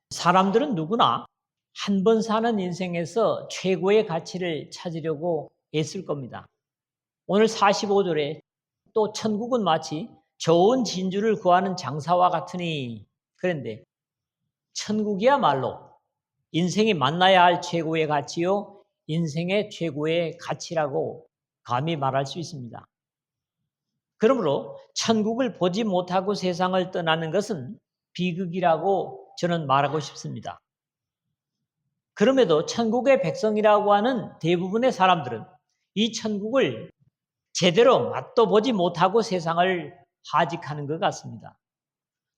사람들은 누구나 한 번 사는 인생에서 최고의 가치를 찾으려고 애쓸 겁니다. 오늘 45절에 또 천국은 마치 좋은 진주를 구하는 장사와 같으니, 그런데 천국이야말로 인생이 만나야 할 최고의 가치요, 인생의 최고의 가치라고 감히 말할 수 있습니다. 그러므로 천국을 보지 못하고 세상을 떠나는 것은 비극이라고 저는 말하고 싶습니다. 그럼에도 천국의 백성이라고 하는 대부분의 사람들은 이 천국을 제대로 맛도 보지 못하고 세상을 하직하는 것 같습니다.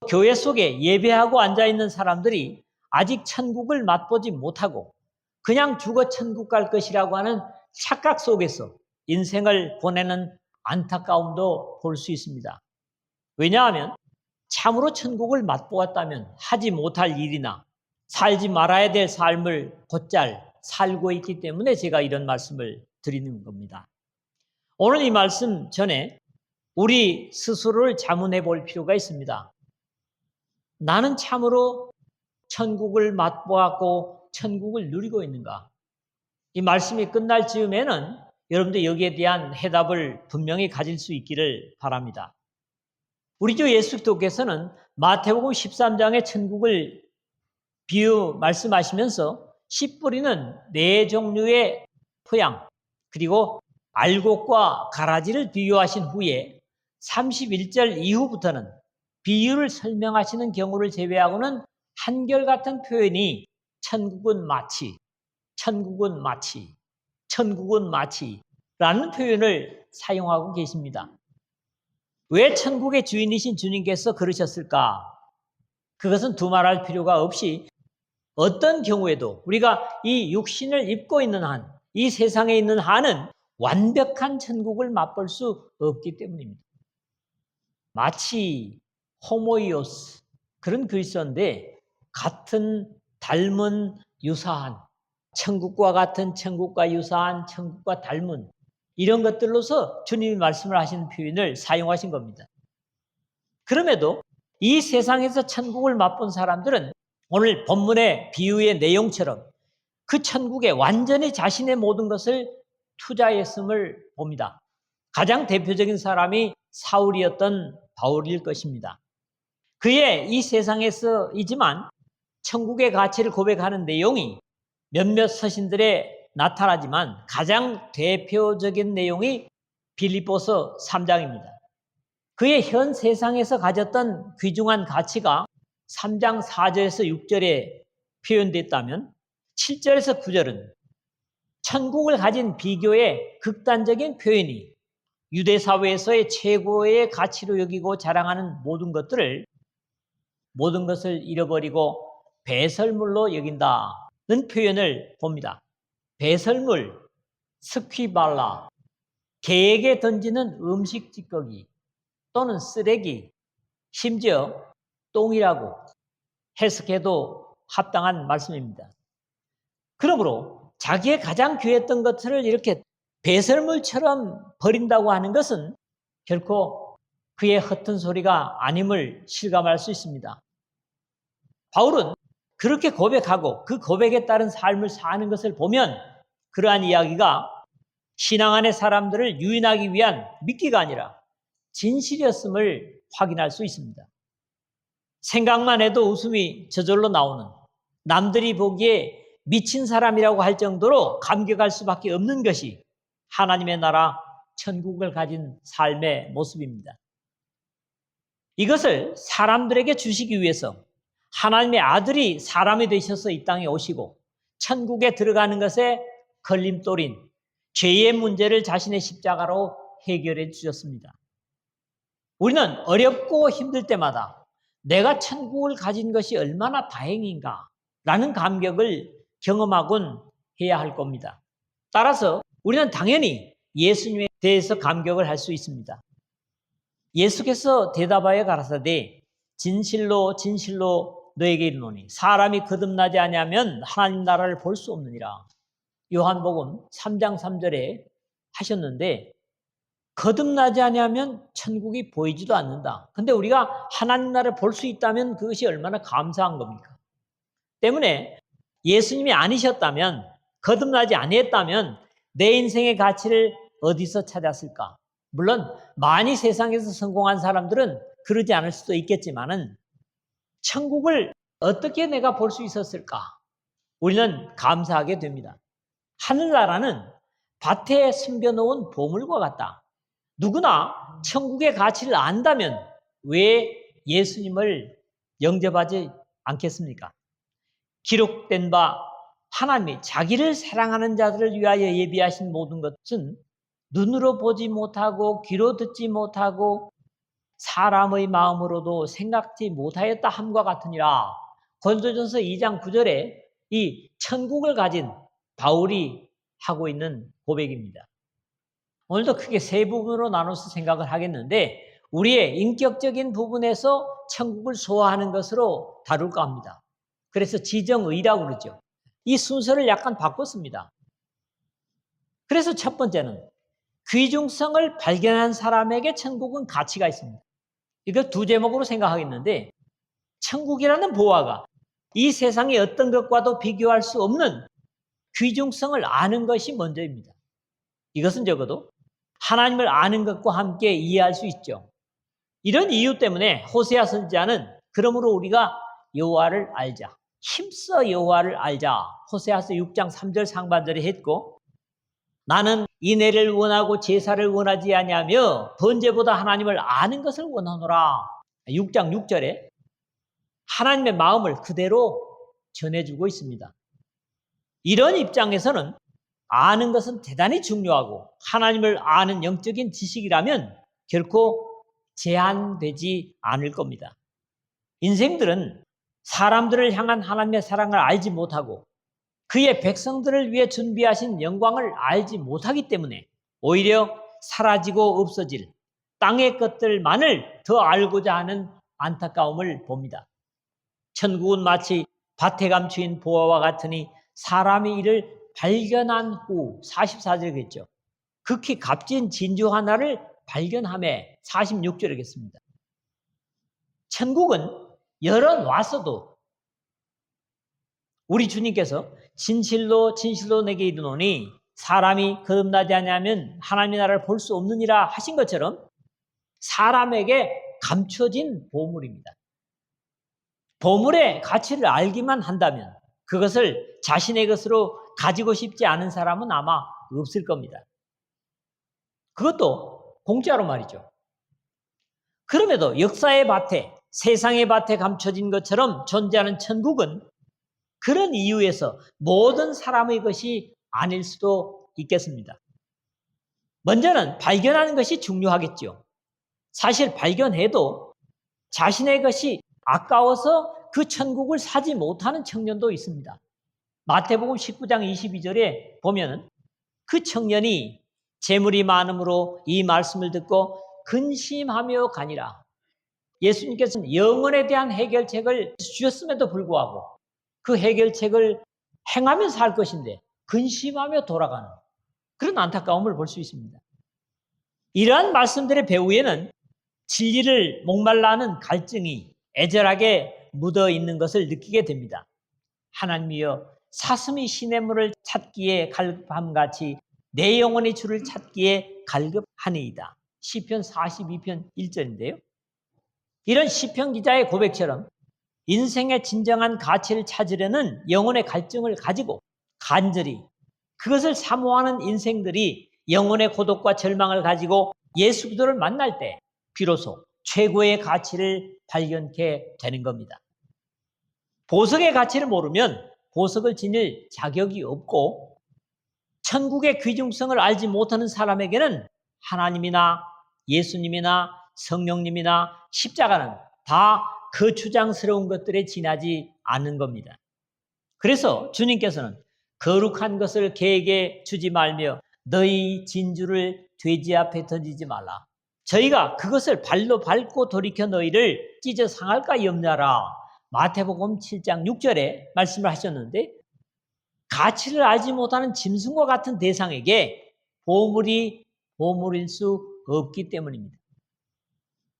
교회 속에 예배하고 앉아있는 사람들이 아직 천국을 맛보지 못하고 그냥 죽어 천국 갈 것이라고 하는 착각 속에서 인생을 보내는 안타까움도 볼 수 있습니다. 왜냐하면 참으로 천국을 맛보았다면 하지 못할 일이나 살지 말아야 될 삶을 곧잘 살고 있기 때문에 제가 이런 말씀을 드리는 겁니다. 오늘 이 말씀 전에 우리 스스로를 자문해 볼 필요가 있습니다. 나는 참으로 천국을 맛보았고 천국을 누리고 있는가? 이 말씀이 끝날 즈음에는 여러분들 여기에 대한 해답을 분명히 가질 수 있기를 바랍니다. 우리 주 예수 그리스도께서는 마태복음 13장의 천국을 비유 말씀하시면서 씨 뿌리는 네 종류의 토양, 그리고 알곡과 가라지를 비유하신 후에 31절 이후부터는 비유를 설명하시는 경우를 제외하고는 한결같은 표현이 천국은 마치, 천국은 마치, 천국은 마치라는 표현을 사용하고 계십니다. 왜 천국의 주인이신 주님께서 그러셨을까? 그것은 두말할 필요가 없이 어떤 경우에도 우리가 이 육신을 입고 있는 한, 이 세상에 있는 한은 완벽한 천국을 맛볼 수 없기 때문입니다. 마치 호모이오스, 그런 그리스어인데 같은, 닮은, 유사한, 천국과 같은, 천국과 유사한, 천국과 닮은 이런 것들로서 주님이 말씀을 하시는 표현을 사용하신 겁니다. 그럼에도 이 세상에서 천국을 맛본 사람들은 오늘 본문의 비유의 내용처럼 그 천국에 완전히 자신의 모든 것을 투자했음을 봅니다. 가장 대표적인 사람이 사울이었던 바울일 것입니다. 그의 이 세상에서이지만 천국의 가치를 고백하는 내용이 몇몇 서신들에 나타나지만 가장 대표적인 내용이 빌립보서 3장입니다. 그의 현 세상에서 가졌던 귀중한 가치가 3장 4절에서 6절에 표현됐다면 7절에서 9절은 천국을 가진 비교의 극단적인 표현이 유대 사회에서의 최고의 가치로 여기고 자랑하는 모든 것을 잃어버리고 배설물로 여긴다는 표현을 봅니다. 배설물, 스퀴발라, 개에게 던지는 음식 찌꺼기 또는 쓰레기, 심지어 똥이라고 해석해도 합당한 말씀입니다. 그러므로 자기의 가장 귀했던 것들을 이렇게 배설물처럼 버린다고 하는 것은 결코 그의 허튼 소리가 아님을 실감할 수 있습니다. 바울은 그렇게 고백하고 그 고백에 따른 삶을 사는 것을 보면 그러한 이야기가 신앙 안의 사람들을 유인하기 위한 미끼가 아니라 진실이었음을 확인할 수 있습니다. 생각만 해도 웃음이 저절로 나오는, 남들이 보기에 미친 사람이라고 할 정도로 감격할 수밖에 없는 것이 하나님의 나라 천국을 가진 삶의 모습입니다. 이것을 사람들에게 주시기 위해서 하나님의 아들이 사람이 되셔서 이 땅에 오시고 천국에 들어가는 것에 걸림돌인 죄의 문제를 자신의 십자가로 해결해 주셨습니다. 우리는 어렵고 힘들 때마다 내가 천국을 가진 것이 얼마나 다행인가 라는 감격을 경험하곤 해야 할 겁니다. 따라서 우리는 당연히 예수님에 대해서 감격을 할 수 있습니다. 예수께서 대답하여 가라사대 진실로 진실로 너에게 이르노니 사람이 거듭나지 아니하면 하나님 나라를 볼 수 없느니라. 요한복음 3장 3절에 하셨는데 거듭나지 아니하면 천국이 보이지도 않는다. 근데 우리가 하나님 나라를 볼 수 있다면 그것이 얼마나 감사한 겁니까? 때문에 예수님이 아니셨다면, 거듭나지 아니했다면 내 인생의 가치를 어디서 찾았을까? 물론 많이 세상에서 성공한 사람들은 그러지 않을 수도 있겠지만은 천국을 어떻게 내가 볼 수 있었을까? 우리는 감사하게 됩니다. 하늘나라는 밭에 숨겨놓은 보물과 같다. 누구나 천국의 가치를 안다면 왜 예수님을 영접하지 않겠습니까? 기록된 바 하나님이 자기를 사랑하는 자들을 위하여 예비하신 모든 것은 눈으로 보지 못하고 귀로 듣지 못하고 사람의 마음으로도 생각지 못하였다 함과 같으니라. 고린도전서 2장 9절에 이 천국을 가진 바울이 하고 있는 고백입니다. 오늘도 크게 세 부분으로 나눠서 생각을 하겠는데 우리의 인격적인 부분에서 천국을 소화하는 것으로 다룰까 합니다. 그래서 지정의라고 그러죠. 이 순서를 약간 바꿨습니다. 그래서 첫 번째는 귀중성을 발견한 사람에게 천국은 가치가 있습니다. 이걸 두 제목으로 생각하겠는데 천국이라는 보화가 이 세상의 어떤 것과도 비교할 수 없는 귀중성을 아는 것이 먼저입니다. 이것은 적어도 하나님을 아는 것과 함께 이해할 수 있죠. 이런 이유 때문에 호세아 선지자는 그러므로 우리가 여호와를 알자. 힘써 여호와를 알자. 호세아서 6장 3절 상반절에 했고 나는 인애를 원하고 제사를 원하지 아니하며 번제보다 하나님을 아는 것을 원하노라. 6장 6절에 하나님의 마음을 그대로 전해주고 있습니다. 이런 입장에서는 아는 것은 대단히 중요하고 하나님을 아는 영적인 지식이라면 결코 제한되지 않을 겁니다. 인생들은 사람들을 향한 하나님의 사랑을 알지 못하고 그의 백성들을 위해 준비하신 영광을 알지 못하기 때문에 오히려 사라지고 없어질 땅의 것들만을 더 알고자 하는 안타까움을 봅니다. 천국은 마치 밭에 감추인 보화와 같으니 사람이 이를 발견한 후 44절이겠죠. 극히 값진 진주 하나를 발견함에 46절이겠습니다. 천국은 열어놨어도 우리 주님께서 진실로 내게 이르노니 사람이 거듭나지 아니하면 하나님의 나라를 볼 수 없느니라 하신 것처럼 사람에게 감춰진 보물입니다. 보물의 가치를 알기만 한다면 그것을 자신의 것으로 가지고 싶지 않은 사람은 아마 없을 겁니다. 그것도 공짜로 말이죠. 그럼에도 역사의 밭에 세상의 밭에 감춰진 것처럼 존재하는 천국은 그런 이유에서 모든 사람의 것이 아닐 수도 있겠습니다. 먼저는 발견하는 것이 중요하겠죠. 사실 발견해도 자신의 것이 아까워서 그 천국을 사지 못하는 청년도 있습니다. 마태복음 19장 22절에 보면 그 청년이 재물이 많음으로 이 말씀을 듣고 근심하며 가니라. 예수님께서는 영혼에 대한 해결책을 주셨음에도 불구하고 그 해결책을 행하며 살 것인데 근심하며 돌아가는 그런 안타까움을 볼 수 있습니다. 이러한 말씀들의 배후에는 진리를 목말라 하는 갈증이 애절하게 묻어 있는 것을 느끼게 됩니다. 하나님이여 사슴이 시냇물을 찾기에 갈급함같이 내 영혼이 주를 찾기에 갈급하니이다. 시편 42편 1절인데요. 이런 시편 기자의 고백처럼 인생의 진정한 가치를 찾으려는 영혼의 갈증을 가지고 간절히 그것을 사모하는 인생들이 영혼의 고독과 절망을 가지고 예수 그리스도를 만날 때 비로소 최고의 가치를 발견케 되는 겁니다. 보석의 가치를 모르면 보석을 지닐 자격이 없고 천국의 귀중성을 알지 못하는 사람에게는 하나님이나 예수님이나 성령님이나 십자가는 다 거추장스러운 것들에 지나지 않는 겁니다. 그래서 주님께서는 거룩한 것을 개에게 주지 말며 너희 진주를 돼지 앞에 던지지 말라. 저희가 그것을 발로 밟고 돌이켜 너희를 찢어 상할까 염려하라. 마태복음 7장 6절에 말씀을 하셨는데 가치를 알지 못하는 짐승과 같은 대상에게 보물이 보물일 수 없기 때문입니다.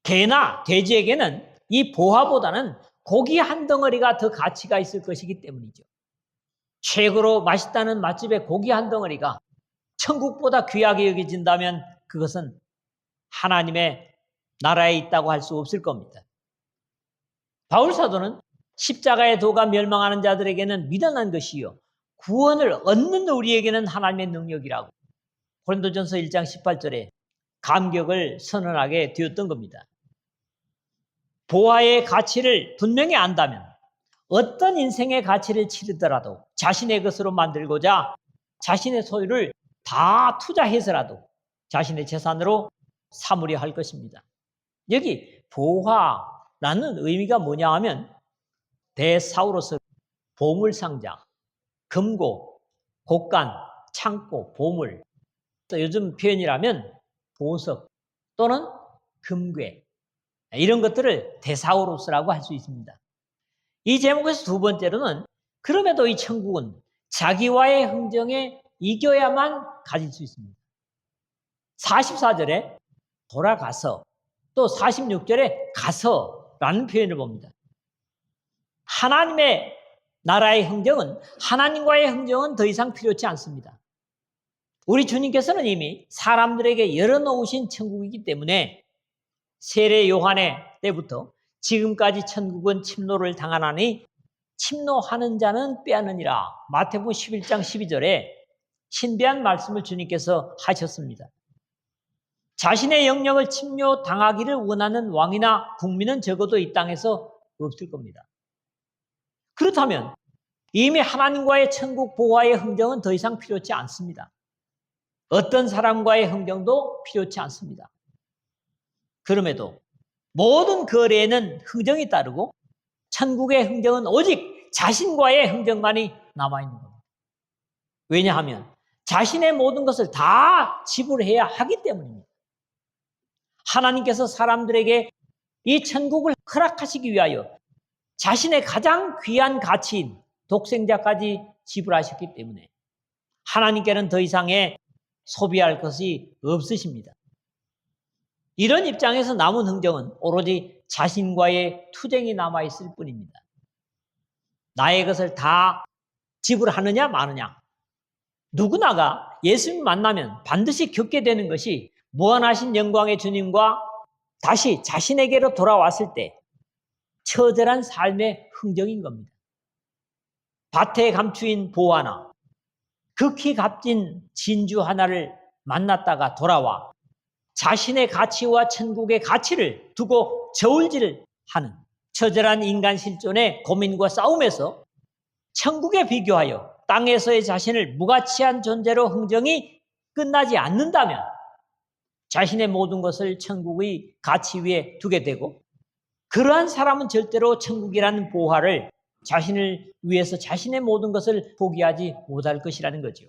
개나 돼지에게는 이 보화보다는 고기 한 덩어리가 더 가치가 있을 것이기 때문이죠. 최고로 맛있다는 맛집의 고기 한 덩어리가 천국보다 귀하게 여겨진다면 그것은 하나님의 나라에 있다고 할 수 없을 겁니다. 바울 사도는 십자가의 도가 멸망하는 자들에게는 미련한 것이요 구원을 얻는 우리에게는 하나님의 능력이라고 고린도전서 1장 18절에 감격을 선언하게 되었던 겁니다. 보화의 가치를 분명히 안다면 어떤 인생의 가치를 치르더라도 자신의 것으로 만들고자 자신의 소유를 다 투자해서라도 자신의 재산으로 삼으려 할 것입니다. 여기 보화라는 의미가 뭐냐 하면 대사우로스 보물상자, 금고, 곡간, 창고, 보물, 또 요즘 표현이라면 보석 또는 금괴 이런 것들을 대사우로스라고 할 수 있습니다. 이 제목에서 두 번째로는 그럼에도 이 천국은 자기와의 흥정에 이겨야만 가질 수 있습니다. 44절에 돌아가서 또 46절에 가서라는 표현을 봅니다. 하나님의 나라의 흥정은 하나님과의 흥정은 더 이상 필요치 않습니다. 우리 주님께서는 이미 사람들에게 열어놓으신 천국이기 때문에 세례 요한의 때부터 지금까지 천국은 침노를 당하나니 침노하는 자는 빼앗느니라. 마태복음 11장 12절에 신비한 말씀을 주님께서 하셨습니다. 자신의 영역을 침노당하기를 원하는 왕이나 국민은 적어도 이 땅에서 없을 겁니다. 그렇다면 이미 하나님과의 천국 보화의 흥정은 더 이상 필요치 않습니다. 어떤 사람과의 흥정도 필요치 않습니다. 그럼에도 모든 거래에는 흥정이 따르고 천국의 흥정은 오직 자신과의 흥정만이 남아있는 겁니다. 왜냐하면 자신의 모든 것을 다 지불해야 하기 때문입니다. 하나님께서 사람들에게 이 천국을 허락하시기 위하여 자신의 가장 귀한 가치인 독생자까지 지불하셨기 때문에 하나님께는 더 이상의 소비할 것이 없으십니다. 이런 입장에서 남은 흥정은 오로지 자신과의 투쟁이 남아있을 뿐입니다. 나의 것을 다 지불하느냐 마느냐. 누구나가 예수님 만나면 반드시 겪게 되는 것이 무한하신 영광의 주님과 다시 자신에게로 돌아왔을 때 처절한 삶의 흥정인 겁니다. 밭에 감추인 보화나 극히 값진 진주 하나를 만났다가 돌아와 자신의 가치와 천국의 가치를 두고 저울질을 하는 처절한 인간 실존의 고민과 싸움에서 천국에 비교하여 땅에서의 자신을 무가치한 존재로 흥정이 끝나지 않는다면 자신의 모든 것을 천국의 가치 위에 두게 되고 그러한 사람은 절대로 천국이라는 보화를 자신을 위해서 자신의 모든 것을 포기하지 못할 것이라는 거죠.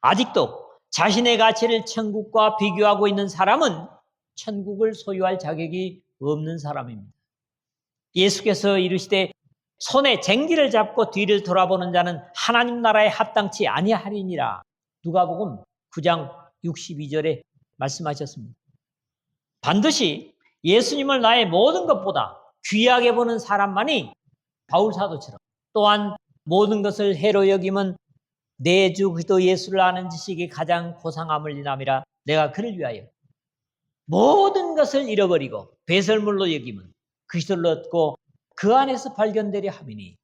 아직도 자신의 가치를 천국과 비교하고 있는 사람은 천국을 소유할 자격이 없는 사람입니다. 예수께서 이르시되 손에 쟁기를 잡고 뒤를 돌아보는 자는 하나님 나라에 합당치 아니하리니라. 누가복음 9장 62절에 말씀하셨습니다. 반드시 예수님을 나의 모든 것보다 귀하게 보는 사람만이 바울 사도처럼 또한 모든 것을 해로 여김은 내 주 그리스도 예수를 아는 지식이 가장 고상함을 인함이라. 내가 그를 위하여 모든 것을 잃어버리고 배설물로 여김은 그리스도를 얻고 그 안에서 발견되려 함이니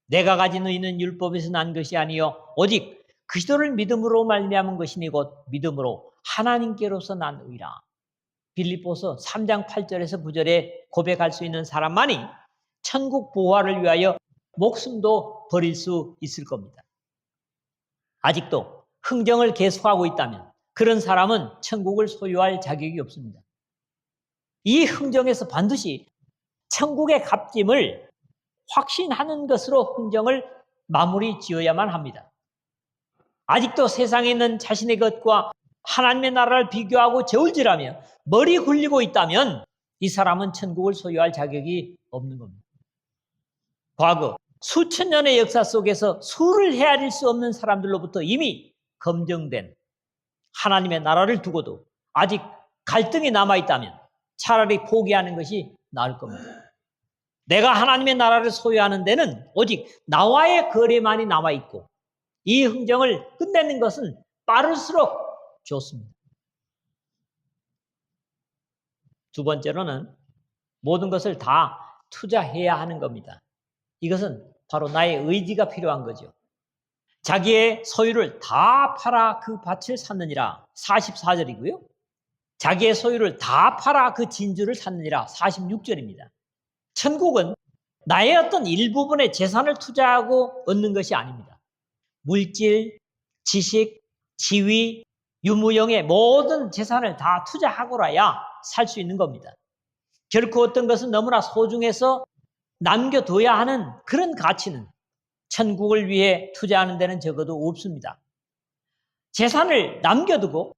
내가 가진 의는 율법에서 난 것이 아니요 오직 그리스도를 믿음으로 말미암은 것이니 곧 믿음으로 하나님께로서 난 의라. 빌립보서 3장 8절에서 9절에 고백할 수 있는 사람만이 천국 보화를 위하여 목숨도 버릴 수 있을 겁니다. 아직도 흥정을 계속하고 있다면 그런 사람은 천국을 소유할 자격이 없습니다. 이 흥정에서 반드시 천국의 값짐을 확신하는 것으로 흥정을 마무리 지어야만 합니다. 아직도 세상에 있는 자신의 것과 하나님의 나라를 비교하고 저울질하며 머리 굴리고 있다면 이 사람은 천국을 소유할 자격이 없는 겁니다. 과거 수천 년의 역사 속에서 수를 헤아릴 수 없는 사람들로부터 이미 검증된 하나님의 나라를 두고도 아직 갈등이 남아있다면 차라리 포기하는 것이 나을 겁니다. 내가 하나님의 나라를 소유하는 데는 오직 나와의 거래만이 남아있고 이 흥정을 끝내는 것은 빠를수록 좋습니다. 두 번째로는 모든 것을 다 투자해야 하는 겁니다. 이것은 바로 나의 의지가 필요한 거죠. 자기의 소유를 다 팔아 그 밭을 샀느니라 44절이고요. 자기의 소유를 다 팔아 그 진주를 샀느니라 46절입니다. 천국은 나의 어떤 일부분의 재산을 투자하고 얻는 것이 아닙니다. 물질, 지식, 지위, 유무형의 모든 재산을 다 투자하고라야 살 수 있는 겁니다. 결코 어떤 것은 너무나 소중해서 남겨둬야 하는 그런 가치는 천국을 위해 투자하는 데는 적어도 없습니다. 재산을 남겨두고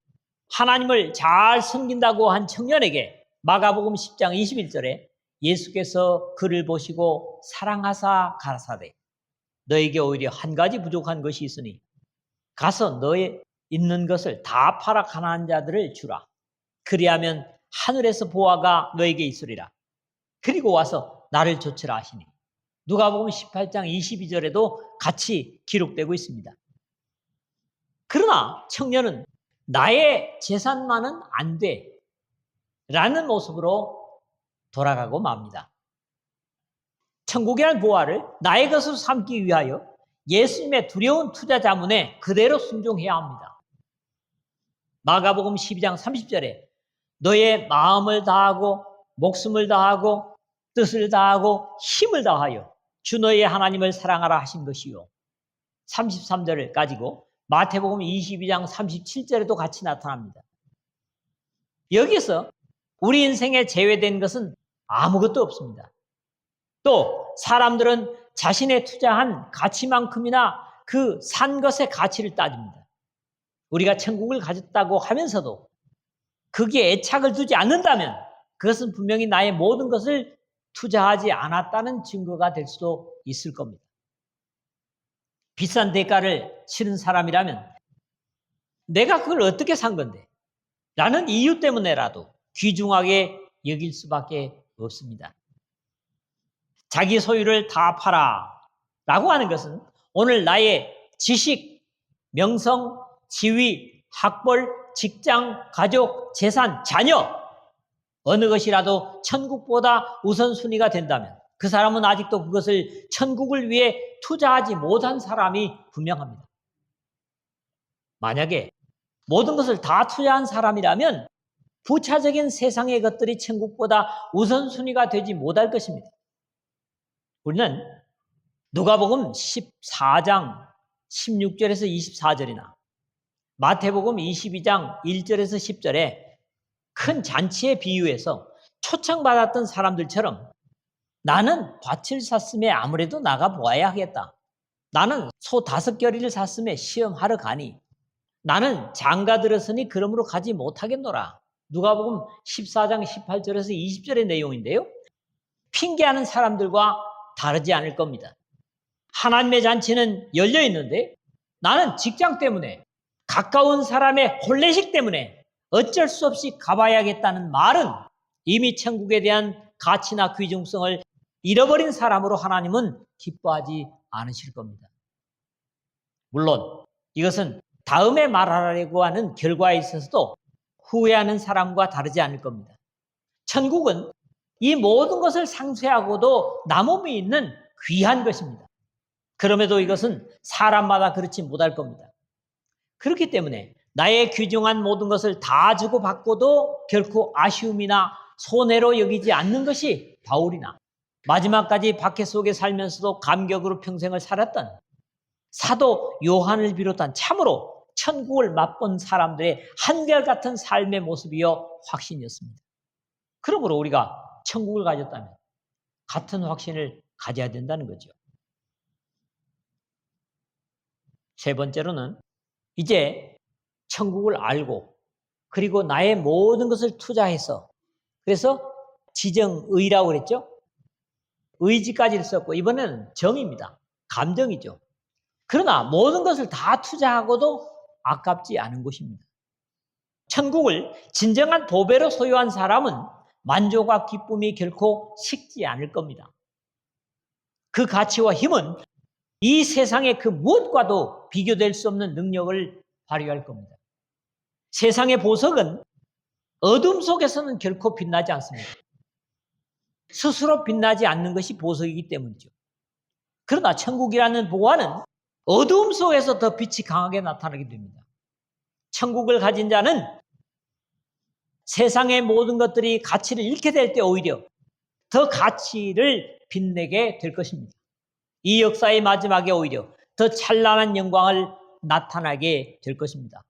하나님을 잘 섬긴다고 한 청년에게 마가복음 10장 21절에 예수께서 그를 보시고 사랑하사 가라사대 너에게 오히려 한 가지 부족한 것이 있으니 가서 너의 있는 것을 다 팔아 가난한 자들을 주라. 그리하면 하늘에서 보화가 너에게 있으리라. 그리고 와서 나를 좇으라 하시니 누가복음 18장 22절에도 같이 기록되고 있습니다. 그러나 청년은 나의 재산만은 안 돼 라는 모습으로 돌아가고 맙니다. 천국이라는 보화를 나의 것으로 삼기 위하여 예수님의 두려운 투자 자문에 그대로 순종해야 합니다. 마가복음 12장 30절에 너의 마음을 다하고 목숨을 다하고 뜻을 다하고 힘을 다하여 주 너의 하나님을 사랑하라 하신 것이요. 33절을 가지고 마태복음 22장 37절에도 같이 나타납니다. 여기서 우리 인생에 제외된 것은 아무것도 없습니다. 또 사람들은 자신의 투자한 가치만큼이나 그 산 것의 가치를 따집니다. 우리가 천국을 가졌다고 하면서도 거기에 애착을 두지 않는다면 그것은 분명히 나의 모든 것을 투자하지 않았다는 증거가 될 수도 있을 겁니다. 비싼 대가를 치른 사람이라면 내가 그걸 어떻게 산 건데? 라는 이유 때문에라도 귀중하게 여길 수밖에 없습니다. 자기 소유를 다 팔아 라고 하는 것은 오늘 나의 지식, 명성, 지위, 학벌, 직장, 가족, 재산, 자녀 어느 것이라도 천국보다 우선순위가 된다면 그 사람은 아직도 그것을 천국을 위해 투자하지 못한 사람이 분명합니다. 만약에 모든 것을 다 투자한 사람이라면 부차적인 세상의 것들이 천국보다 우선순위가 되지 못할 것입니다. 우리는 누가복음 14장 16절에서 24절이나 마태복음 22장 1절에서 10절에 큰 잔치의 비유에서 초청받았던 사람들처럼 나는 밭을 샀음에 아무래도 나가 보아야 하겠다. 나는 소 5겨리를 샀음에 시험하러 가니 나는 장가 들었으니 그러므로 가지 못하겠노라. 누가복음 14장 18절에서 20절의 내용인데요. 핑계하는 사람들과 다르지 않을 겁니다. 하나님의 잔치는 열려 있는데 나는 직장 때문에 가까운 사람의 혼례식 때문에 어쩔 수 없이 가봐야겠다는 말은 이미 천국에 대한 가치나 귀중성을 잃어버린 사람으로 하나님은 기뻐하지 않으실 겁니다. 물론 이것은 다음에 말하려고 하는 결과에 있어서도 후회하는 사람과 다르지 않을 겁니다. 천국은 이 모든 것을 상쇄하고도 남음이 있는 귀한 것입니다. 그럼에도 이것은 사람마다 그렇지 못할 겁니다. 그렇기 때문에 나의 귀중한 모든 것을 다 주고받고도 결코 아쉬움이나 손해로 여기지 않는 것이 바울이나 마지막까지 박해 속에 살면서도 감격으로 평생을 살았던 사도 요한을 비롯한 참으로 천국을 맛본 사람들의 한결같은 삶의 모습이요 확신이었습니다. 그러므로 우리가 천국을 가졌다면 같은 확신을 가져야 된다는 거죠. 세 번째로는 이제 천국을 알고 그리고 나의 모든 것을 투자해서 그래서 지정의라고 그랬죠. 의지까지를 썼고 이번에는 정입니다. 감정이죠. 그러나 모든 것을 다 투자하고도 아깝지 않은 것입니다. 천국을 진정한 보배로 소유한 사람은 만족과 기쁨이 결코 식지 않을 겁니다. 그 가치와 힘은 이 세상의 그 무엇과도 비교될 수 없는 능력을 발휘할 겁니다. 세상의 보석은 어둠 속에서는 결코 빛나지 않습니다. 스스로 빛나지 않는 것이 보석이기 때문이죠. 그러나 천국이라는 보화는 어두움 속에서 더 빛이 강하게 나타나게 됩니다. 천국을 가진 자는 세상의 모든 것들이 가치를 잃게 될 때 오히려 더 가치를 빛내게 될 것입니다. 이 역사의 마지막에 오히려 더 찬란한 영광을 나타나게 될 것입니다.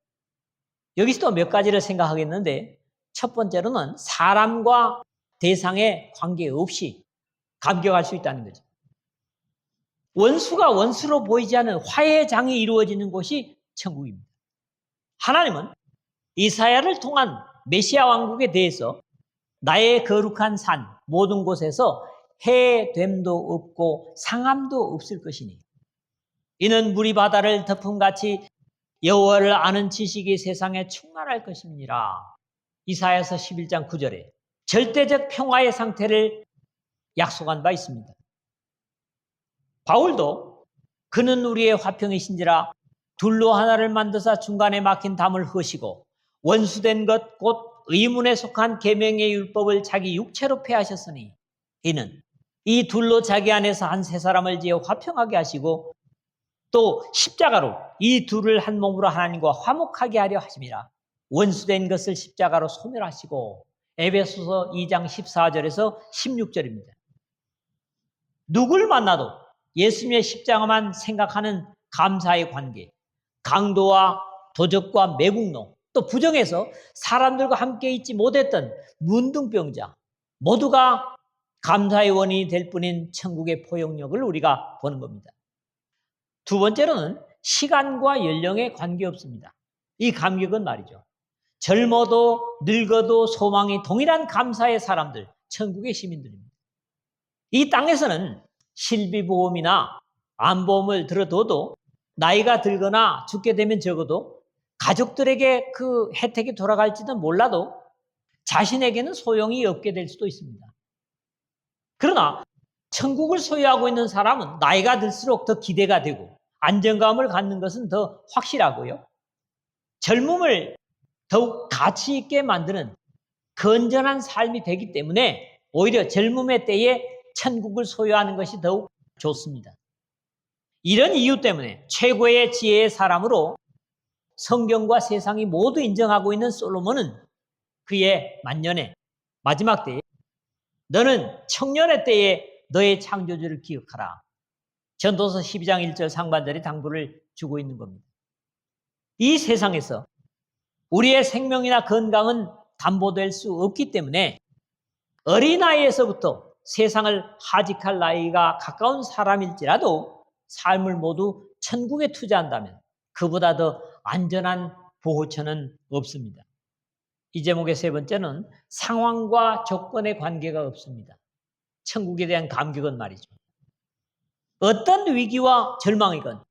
여기서도 몇 가지를 생각하겠는데, 첫 번째로는 사람과 대상에 관계없이 감격할 수 있다는 거죠. 원수가 원수로 보이지 않는 화해장이 이루어지는 곳이 천국입니다. 하나님은 이사야를 통한 메시아 왕국에 대해서 나의 거룩한 산 모든 곳에서 해됨도 없고 상함도 없을 것이니 이는 물이 바다를 덮음같이 여호와를 아는 지식이 세상에 충만할 것입니다. 이사야서 11장 9절에 절대적 평화의 상태를 약속한 바 있습니다. 바울도 그는 우리의 화평이신지라 둘로 하나를 만드사 중간에 막힌 담을 허시고 원수된 것 곧 의문에 속한 계명의 율법을 자기 육체로 폐하셨으니 이는 이 둘로 자기 안에서 한 세 사람을 지어 화평하게 하시고 또 십자가로 이 둘을 한 몸으로 하나님과 화목하게 하려 하심이라. 원수된 것을 십자가로 소멸하시고. 에베소서 2장 14절에서 16절입니다. 누굴 만나도 예수님의 십자가만 생각하는 감사의 관계, 강도와 도적과 매국노, 또 부정해서 사람들과 함께 있지 못했던 문둥병자 모두가 감사의 원인이 될 뿐인 천국의 포용력을 우리가 보는 겁니다. 두 번째로는 시간과 연령에 관계없습니다. 이 감격은 말이죠. 젊어도 늙어도 소망이 동일한 감사의 사람들, 천국의 시민들입니다. 이 땅에서는 실비보험이나 암보험을 들어둬도 나이가 들거나 죽게 되면 적어도 가족들에게 그 혜택이 돌아갈지는 몰라도 자신에게는 소용이 없게 될 수도 있습니다. 그러나 천국을 소유하고 있는 사람은 나이가 들수록 더 기대가 되고 안정감을 갖는 것은 더 확실하고요. 젊음을 더욱 가치 있게 만드는 건전한 삶이 되기 때문에 오히려 젊음의 때에 천국을 소유하는 것이 더욱 좋습니다. 이런 이유 때문에 최고의 지혜의 사람으로 성경과 세상이 모두 인정하고 있는 솔로몬은 그의 만년에 마지막 때에 너는 청년의 때에 너의 창조주를 기억하라. 전도서 12장 1절 상반절이 당부를 주고 있는 겁니다. 이 세상에서 우리의 생명이나 건강은 담보될 수 없기 때문에 어린아이에서부터 세상을 하직할 나이가 가까운 사람일지라도 삶을 모두 천국에 투자한다면 그보다 더 안전한 보호처는 없습니다. 이 제목의 세 번째는 상황과 조건의 관계가 없습니다. 천국에 대한 감격은 말이죠. 어떤 위기와 절망이건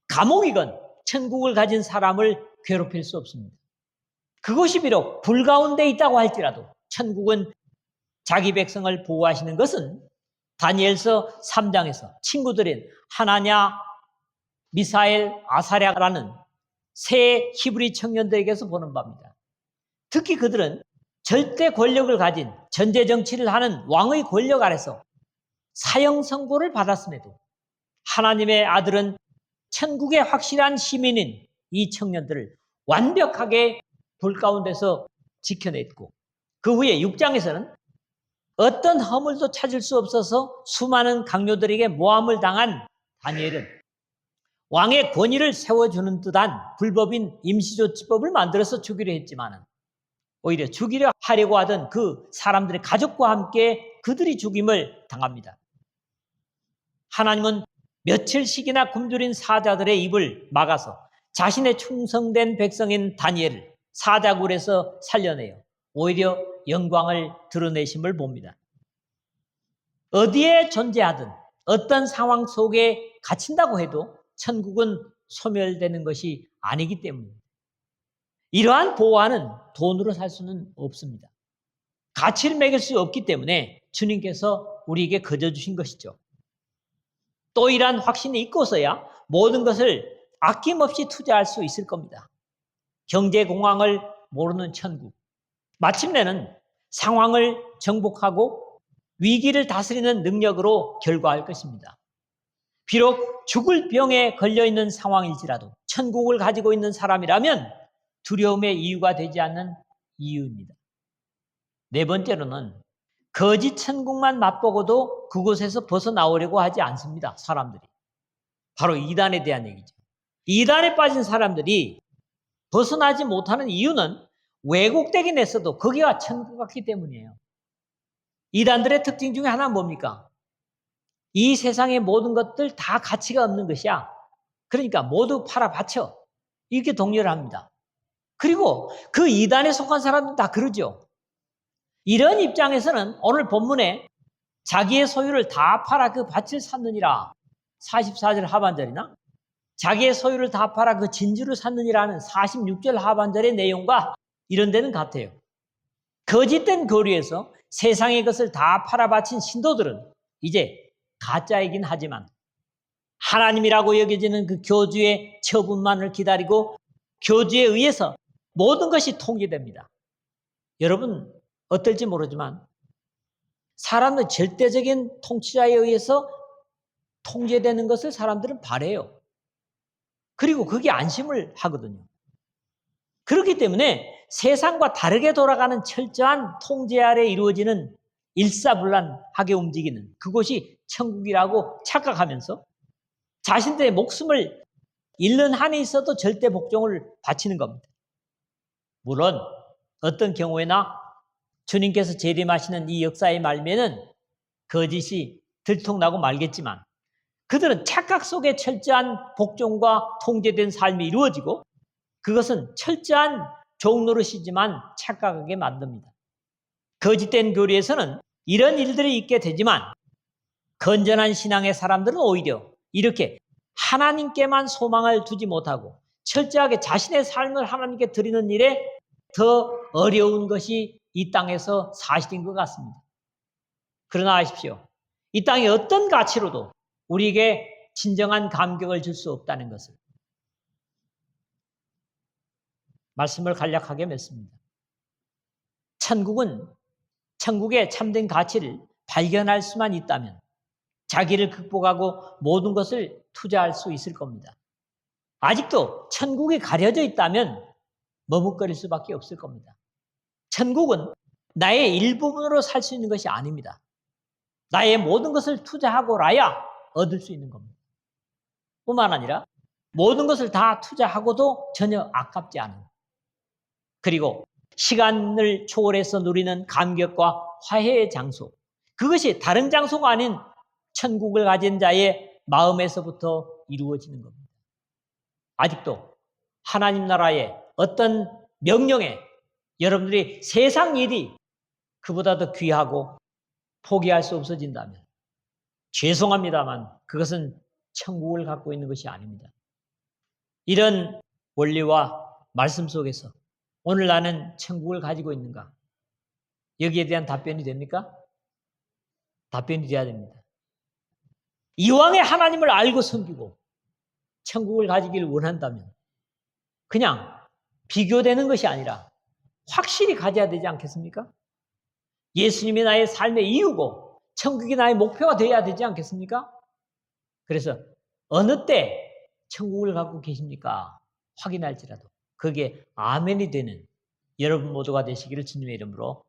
감옥이건 천국을 가진 사람을 괴롭힐 수 없습니다. 그것이 비록 불 가운데 있다고 할지라도 천국은 자기 백성을 보호하시는 것은 다니엘서 3장에서 친구들인 하나냐, 미사엘, 아사랴라는 세 히브리 청년들에게서 보는 바입니다. 특히 그들은 절대 권력을 가진 전제 정치를 하는 왕의 권력 아래서 사형 선고를 받았음에도 하나님의 아들은 천국의 확실한 시민인 이 청년들을 완벽하게 불 가운데서 지켜냈고 그 후에 6장에서는 어떤 허물도 찾을 수 없어서 수많은 강요들에게 모함을 당한 다니엘은 왕의 권위를 세워주는 듯한 불법인 임시조치법을 만들어서 죽이려 했지만 오히려 죽이려 하려고 하던 그 사람들의 가족과 함께 그들이 죽임을 당합니다. 하나님은 며칠씩이나 굶주린 사자들의 입을 막아서 자신의 충성된 백성인 다니엘을 사자굴에서 살려내요. 오히려 영광을 드러내심을 봅니다. 어디에 존재하든 어떤 상황 속에 갇힌다고 해도 천국은 소멸되는 것이 아니기 때문입니다. 이러한 보호와는 돈으로 살 수는 없습니다. 가치를 매길 수 없기 때문에 주님께서 우리에게 거저 주신 것이죠. 또 이러한 확신이 있고서야 모든 것을 아낌없이 투자할 수 있을 겁니다. 경제공황을 모르는 천국. 마침내는 상황을 정복하고 위기를 다스리는 능력으로 결과할 것입니다. 비록 죽을 병에 걸려있는 상황일지라도 천국을 가지고 있는 사람이라면 두려움의 이유가 되지 않는 이유입니다. 네 번째로는 거짓 천국만 맛보고도 그곳에서 벗어나오려고 하지 않습니다. 사람들이. 바로 이단에 대한 얘기죠. 이단에 빠진 사람들이 벗어나지 못하는 이유는 왜곡되긴 했어도 거기가 천국 같기 때문이에요. 이단들의 특징 중에 하나는 뭡니까? 이 세상의 모든 것들 다 가치가 없는 것이야. 그러니까 모두 팔아 바쳐. 이렇게 독려를 합니다. 그리고 그 이단에 속한 사람들은 다 그러죠. 이런 입장에서는 오늘 본문에 자기의 소유를 다 팔아 그 밭을 샀느니라 44절 하반절이나 자기의 소유를 다 팔아 그 진주를 샀느니라는 46절 하반절의 내용과 이런 데는 같아요. 거짓된 교리에서 세상의 것을 다 팔아 바친 신도들은 이제 가짜이긴 하지만 하나님이라고 여겨지는 그 교주의 처분만을 기다리고 교주에 의해서 모든 것이 통제됩니다. 여러분 어떨지 모르지만 사람은 절대적인 통치자에 의해서 통제되는 것을 사람들은 바래요. 그리고 그게 안심을 하거든요. 그렇기 때문에 세상과 다르게 돌아가는 철저한 통제 아래 이루어지는 일사불란하게 움직이는 그곳이 천국이라고 착각하면서 자신들의 목숨을 잃는 한이 있어도 절대 복종을 바치는 겁니다. 물론 어떤 경우에나 주님께서 재림하시는 이 역사의 말미에는 거짓이 들통나고 말겠지만 그들은 착각 속에 철저한 복종과 통제된 삶이 이루어지고 그것은 철저한 종노릇이지만 착각하게 만듭니다. 거짓된 교리에서는 이런 일들이 있게 되지만 건전한 신앙의 사람들은 오히려 이렇게 하나님께만 소망을 두지 못하고 철저하게 자신의 삶을 하나님께 드리는 일에 더 어려운 것이 이 땅에서 사실인 것 같습니다. 그러나 아십시오. 이 땅의 어떤 가치로도 우리에게 진정한 감격을 줄 수 없다는 것을 말씀을 간략하게 맺습니다. 천국은 천국의 참된 가치를 발견할 수만 있다면 자기를 극복하고 모든 것을 투자할 수 있을 겁니다. 아직도 천국이 가려져 있다면 머뭇거릴 수밖에 없을 겁니다. 천국은 나의 일부분으로 살 수 있는 것이 아닙니다. 나의 모든 것을 투자하고라야 얻을 수 있는 겁니다. 뿐만 아니라 모든 것을 다 투자하고도 전혀 아깝지 않은 그리고 시간을 초월해서 누리는 감격과 화해의 장소 그것이 다른 장소가 아닌 천국을 가진 자의 마음에서부터 이루어지는 겁니다. 아직도 하나님 나라의 어떤 명령에 여러분들이 세상 일이 그보다 더 귀하고 포기할 수 없어진다면 죄송합니다만 그것은 천국을 갖고 있는 것이 아닙니다. 이런 원리와 말씀 속에서 오늘 나는 천국을 가지고 있는가? 여기에 대한 답변이 됩니까? 답변이 돼야 됩니다. 이왕에 하나님을 알고 섬기고 천국을 가지기를 원한다면 그냥 비교되는 것이 아니라 확실히 가져야 되지 않겠습니까? 예수님이 나의 삶의 이유고 천국이 나의 목표가 되어야 되지 않겠습니까? 그래서 어느 때 천국을 갖고 계십니까? 확인할지라도 그게 아멘이 되는 여러분 모두가 되시기를 주님의 이름으로